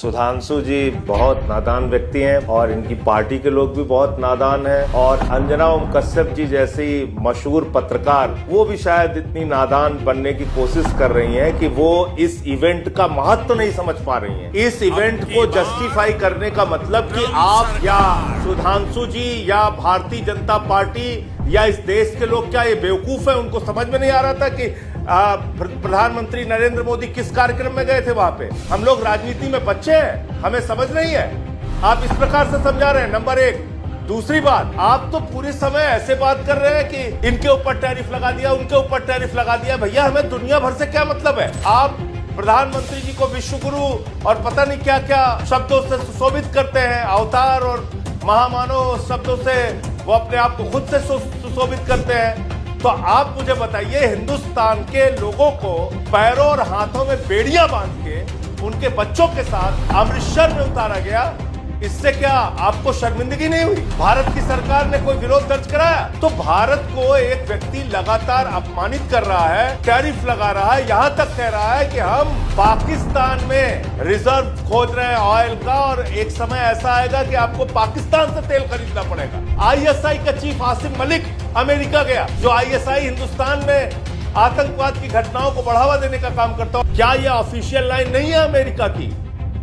सुधांशु जी बहुत नादान व्यक्ति हैं और इनकी पार्टी के लोग भी बहुत नादान हैं और अंजना ओम कश्यप जी जैसी मशहूर पत्रकार वो भी शायद इतनी नादान बनने की कोशिश कर रही हैं कि वो इस इवेंट का महत्व नहीं समझ पा रही हैं। इस इवेंट को जस्टिफाई करने का मतलब कि आप या सुधांशु जी या भारतीय जनता पार्टी या इस देश के लोग क्या ये बेवकूफ है, उनको समझ में नहीं आ रहा था कि प्रधानमंत्री नरेंद्र मोदी किस कार्यक्रम में गए थे वहां पे। हम लोग राजनीति में बच्चे हैं, हमें समझ नहीं है। आप इस प्रकार से समझा रहे हैं, नंबर एक। दूसरी बात, आप तो पूरे समय ऐसे बात कर रहे हैं कि इनके ऊपर टैरिफ लगा दिया, उनके ऊपर टैरिफ लगा दिया। भैया हमें दुनिया भर से क्या मतलब है? आप प्रधानमंत्री जी को विश्व गुरु और पता नहीं क्या क्या शब्दों से सुशोभित करते हैं, अवतार और महामानव शब्दों से वो अपने आप को खुद से सुशोभित करते हैं। तो आप मुझे बताइए, हिंदुस्तान के लोगों को पैरों और हाथों में बेड़ियां बांध के उनके बच्चों के साथ अमृतसर में उतारा गया, इससे क्या आपको शर्मिंदगी नहीं हुई? भारत की सरकार ने कोई विरोध दर्ज कराया? तो भारत को एक व्यक्ति लगातार अपमानित कर रहा है, टैरिफ लगा रहा है, यहां तक कह रहा है कि हम पाकिस्तान में रिजर्व खोज रहे हैं ऑयल का और एक समय ऐसा आएगा कि आपको पाकिस्तान से तेल खरीदना पड़ेगा। आईएसआई का चीफ आसिम मलिक अमेरिका गया, जो आईएसआई हिंदुस्तान में आतंकवाद की घटनाओं को बढ़ावा देने का काम करता हो। क्या यह ऑफिशियल लाइन नहीं है अमेरिका की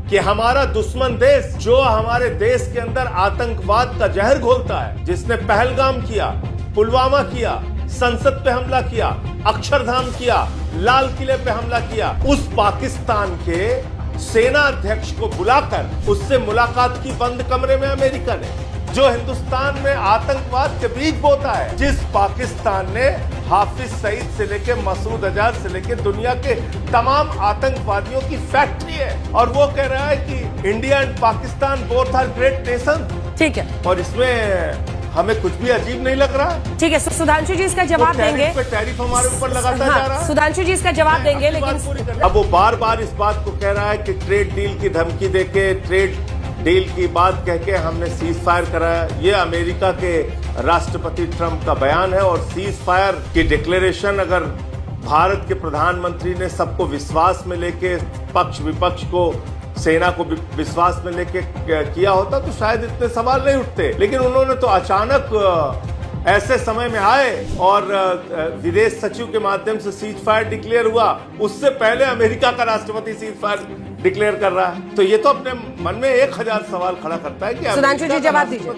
कि हमारा दुश्मन देश जो हमारे देश के अंदर आतंकवाद का जहर घोलता है, जिसने पहलगाम किया, पुलवामा किया, संसद पे हमला किया, अक्षरधाम किया, लाल किले पे हमला किया, उस पाकिस्तान के सेना अध्यक्ष को बुलाकर उससे मुलाकात की बंद कमरे में अमेरिका ने, जो हिंदुस्तान में आतंकवाद के बीज बोता है, जिस पाकिस्तान ने हाफिज सईद से लेके मसूद अजहर से लेके दुनिया के तमाम आतंकवादियों की फैक्ट्री है, और वो कह रहा है कि India and Pakistan both are great nation. ठीक है, और इसमें हमें कुछ भी अजीब नहीं लग रहा। ठीक है, सुधांशु जी इसका जवाब देंगे। टैरिफ हमारे ऊपर लगाता जा रहा है। सुधांशु जी इसका जवाब देंगे, लेकिन अब वो बार बार इस बात को कह रहा है कि ट्रेड डील की धमकी देके, ट्रेड डील की बात कह के हमने सीज फायर कराया। ये अमेरिका के राष्ट्रपति ट्रंप का बयान है, और सीज फायर की डिक्लेरेशन अगर भारत के प्रधानमंत्री ने सबको विश्वास में लेके, पक्ष विपक्ष को, सेना को विश्वास में लेके किया होता तो शायद इतने सवाल नहीं उठते। लेकिन उन्होंने तो अचानक ऐसे समय में आए और विदेश सचिव के माध्यम से सीज फायर डिक्लेयर हुआ, उससे पहले अमेरिका का राष्ट्रपति सीज फायर डिक्लेयर कर रहा है। तो ये तो अपने मन में 1000 सवाल खड़ा करता है कि सुधांशु जी जवाब दीजिए,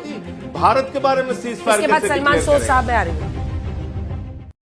भारत के बारे में सीज फायर के बाद सलमान सोज साहब आ रही है।